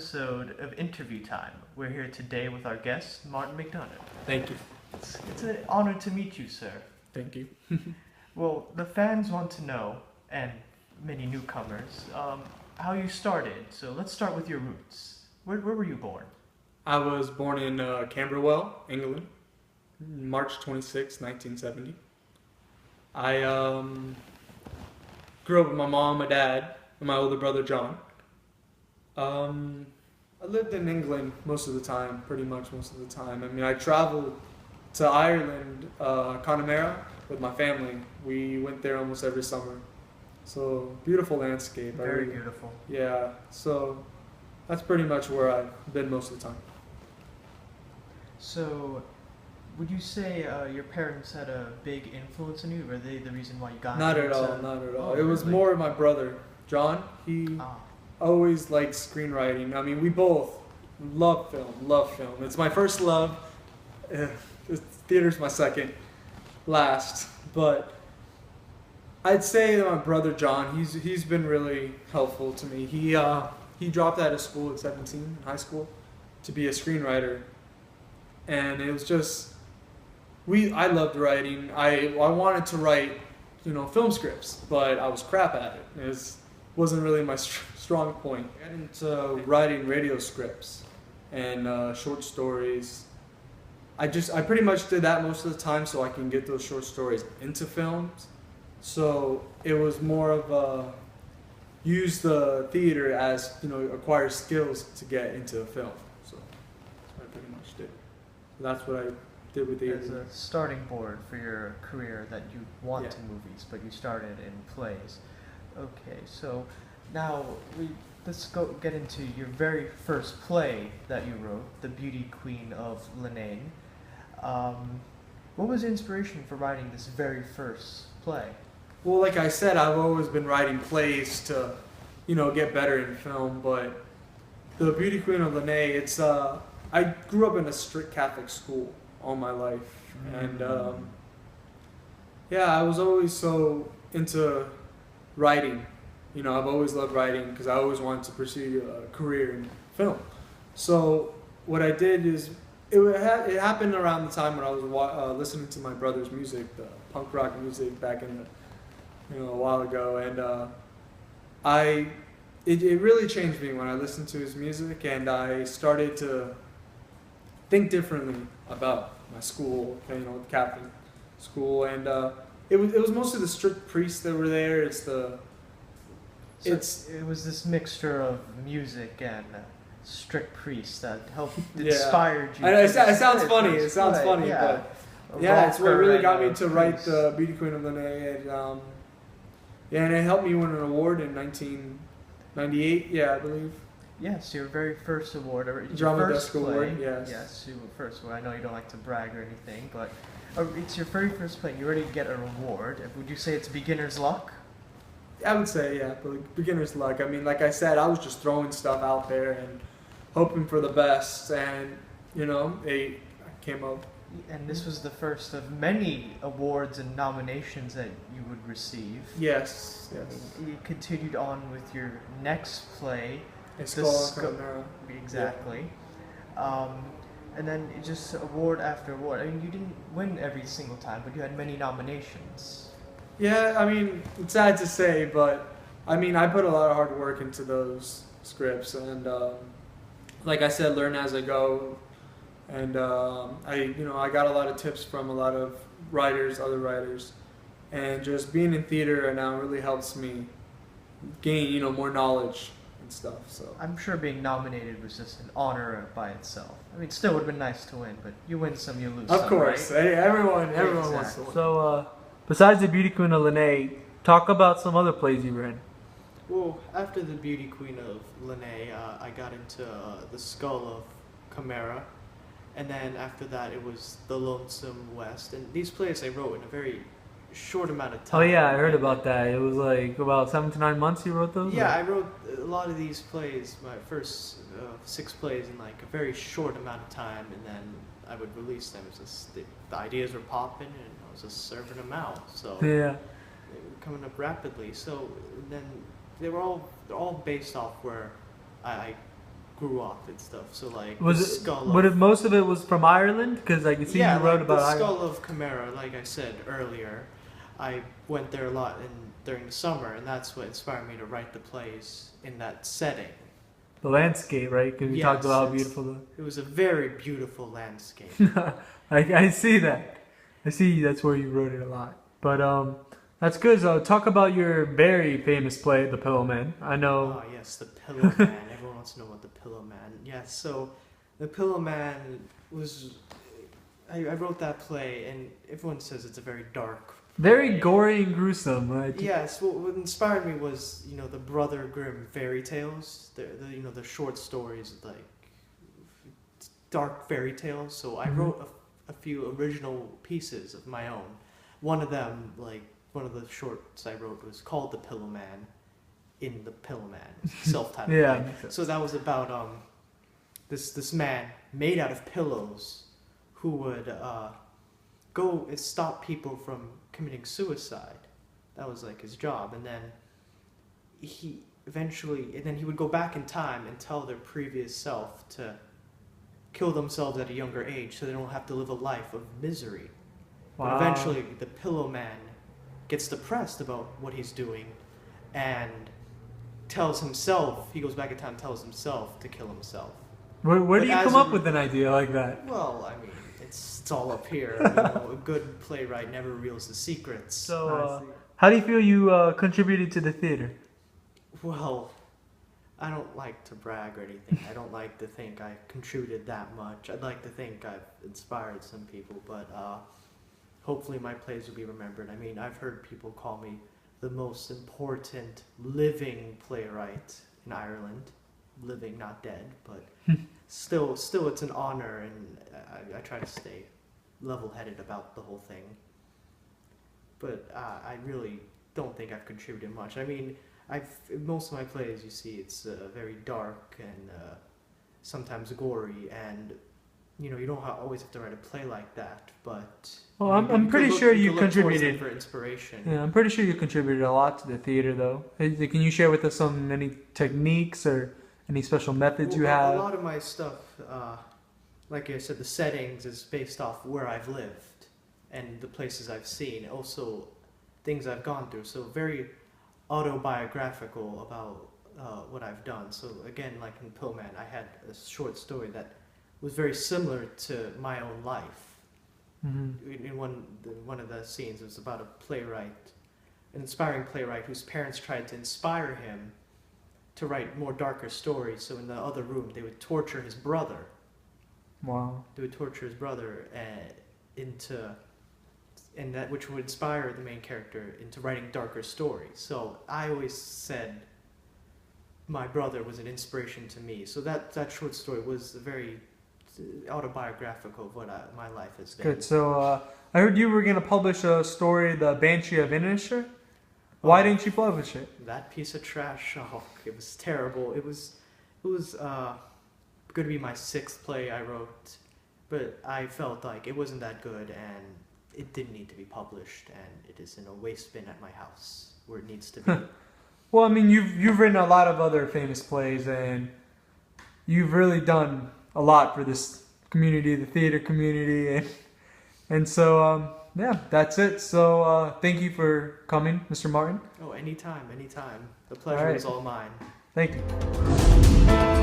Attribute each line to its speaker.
Speaker 1: episode of Interview Time. We're here today with our guest, Martin McDonagh.
Speaker 2: Thank you.
Speaker 1: It's an honor to meet you, sir.
Speaker 2: Thank you.
Speaker 1: Well, the fans want to know, and many newcomers, how you started. So let's start with your roots. Where were you born?
Speaker 2: I was born in Camberwell, England, March 26, 1970. I grew up with my mom, my dad, and my older brother, John. I lived in England most of the time, pretty much most of the time. I mean, I traveled to Ireland, Connemara, with my family. We went there almost every summer. So, beautiful landscape.
Speaker 1: Very beautiful.
Speaker 2: Yeah, so that's pretty much where I've been most of the time.
Speaker 1: So, would you say your parents had a big influence on you? Were they the reason why you got
Speaker 2: Not
Speaker 1: into
Speaker 2: at all, not at all.
Speaker 1: Oh,
Speaker 2: It was
Speaker 1: really?
Speaker 2: more my brother, John. He always liked screenwriting. I mean, we both love film. It's my first love. Theater's my second, last. But I'd say that my brother John, he's been really helpful to me. He dropped out of school at 17, in high school, to be a screenwriter. And it was just, I loved writing. I wanted to write, film scripts, but I was crap at it. It wasn't really my strong point. I got into writing radio scripts and short stories. I pretty much did that most of the time so I can get those short stories into films. So it was more of use the theater as, acquire skills to get into a film. So that's what I pretty much did. So that's what I did with the
Speaker 1: As a starting board for your career that you want to movies, but you started in plays. Okay, so now let's get into your very first play that you wrote, The Beauty Queen of Lanaine. What was the inspiration for writing this very first play?
Speaker 2: Well, like I said, I've always been writing plays to, get better in film, but The Beauty Queen of Lanaine, I grew up in a strict Catholic school all my life, and I was always so into writing. I've always loved writing because I always wanted to pursue a career in film. So what I did is, it happened around the time when I was listening to my brother's music, the punk rock music back in a while ago, and it really changed me when I listened to his music, and I started to think differently about my school, Catholic school, and it was mostly the strict priests that were there. It
Speaker 1: was this mixture of music and strict priests that helped inspired you.
Speaker 2: It sounds funny. It sounds funny, but it's what really got me to write The Beauty Queen of Lanaine, and it helped me win an award in 1998. I believe.
Speaker 1: Yes, your very first award.
Speaker 2: Drama Desk Award, yes.
Speaker 1: Yes, your first one. I know you don't like to brag or anything, but it's your very first play. You already get an award. Would you say it's beginner's luck?
Speaker 2: I would say, beginner's luck. I mean, like I said, I was just throwing stuff out there and hoping for the best, and, I came up.
Speaker 1: And this was the first of many awards and nominations that you would receive.
Speaker 2: Yes.
Speaker 1: You continued on with your next play.
Speaker 2: Connemara.
Speaker 1: Exactly. And then it just award after award. I mean, you didn't win every single time, but you had many nominations.
Speaker 2: Yeah, I mean, it's sad to say, but I mean, I put a lot of hard work into those scripts, and like I said, learn as I go. And I got a lot of tips from a lot of other writers, and just being in theater now really helps me gain, more knowledge and stuff. So
Speaker 1: I'm sure being nominated was just an honor by itself. I mean, still would have been nice to win, but you win some, you lose some.
Speaker 2: Of course,
Speaker 1: right?
Speaker 2: Hey, everyone wants to win.
Speaker 3: So, besides The Beauty Queen of Lanaine, talk about some other plays you were in.
Speaker 1: Well, after The Beauty Queen of Lanaine, I got into The Skull of Chimera, and then after that it was The Lonesome West, and these plays I wrote in a very short amount of time.
Speaker 3: Oh yeah, I heard about that. It was like about 7 to 9 months you wrote those?
Speaker 1: Yeah, I wrote a lot of these plays, my first 6 plays in like a very short amount of time, and then I would release them. It was just, the ideas were popping, and I was just serving them out. So
Speaker 3: Yeah.
Speaker 1: they were coming up rapidly. So then they're all based off where I grew up and stuff. So like
Speaker 3: Most of it was from Ireland? Because I can see you wrote about
Speaker 1: the
Speaker 3: Ireland.
Speaker 1: Skull of Chimera, like I said earlier. I went there a lot during the summer, and that's what inspired me to write the plays in that setting.
Speaker 3: The landscape, right? Because we talked about how beautiful
Speaker 1: it was a very beautiful landscape.
Speaker 3: I see that. I see that's where you wrote it a lot. But that's good. So talk about your very famous play, The Pillow Man. I know.
Speaker 1: Oh yes, The Pillow Man. Everyone wants to know about The Pillow Man. Yes, so The Pillow Man was. I wrote that play, and everyone says it's a very dark.
Speaker 3: Very gory and gruesome, right?
Speaker 1: Yes. What inspired me was the Brother Grimm fairy tales. The short stories like dark fairy tales. So I wrote a few original pieces of my own. One of them, like one of the shorts I wrote, was called The Pillow Man. In The Pillow Man, self-titled.
Speaker 3: Yeah.
Speaker 1: So that was about this man made out of pillows who would go and stop people from committing suicide. That was like his job, and then he would go back in time and tell their previous self to kill themselves at a younger age so they don't have to live a life of misery.
Speaker 3: Wow.
Speaker 1: But eventually the Pillow Man gets depressed about what he's doing and he goes back in time and tells himself to kill himself.
Speaker 3: Where do you come up with an idea like that?
Speaker 1: Well, I mean, it's all up here. A good playwright never reveals the secrets.
Speaker 3: So, how do you feel you contributed to the theater?
Speaker 1: Well, I don't like to brag or anything. I don't like to think I contributed that much. I'd like to think I've inspired some people, but hopefully my plays will be remembered. I mean, I've heard people call me the most important living playwright in Ireland. Living, not dead, but still it's an honor, and I try to stay level-headed about the whole thing. But I really don't think I've contributed much. I mean, most of my plays, you see, it's very dark and sometimes gory, and you don't always have to write a play like that. But
Speaker 3: well, I'm pretty sure you contributed
Speaker 1: for inspiration.
Speaker 3: Yeah, I'm pretty sure you contributed a lot to the theater, though. Can you share with us any techniques or any special methods you have?
Speaker 1: A lot of my stuff, like I said, the settings is based off where I've lived and the places I've seen. Also, things I've gone through. So very autobiographical about what I've done. So again, like in Pillman, I had a short story that was very similar to my own life. Mm-hmm. In one of the scenes, it was about a playwright, an inspiring playwright whose parents tried to inspire him to write more darker stories. So in the other room, they would torture his brother.
Speaker 3: Wow.
Speaker 1: They would torture his brother which would inspire the main character into writing darker stories. So I always said my brother was an inspiration to me. So that short story was very autobiographical of what my life has been.
Speaker 3: Good. So I heard you were going to publish a story, The Banshee of Inisherin. Why didn't you publish it?
Speaker 1: That piece of trash. Oh, it was terrible. It was going to be my 6th play I wrote, but I felt like it wasn't that good and it didn't need to be published, and it is in a waste bin at my house where it needs to be.
Speaker 3: Well, I mean, you've written a lot of other famous plays, and you've really done a lot for this community, the theater community, and so yeah, that's it. So thank you for coming, Mr. Martin.
Speaker 1: Oh, anytime. The pleasure is all mine.
Speaker 3: Thank you.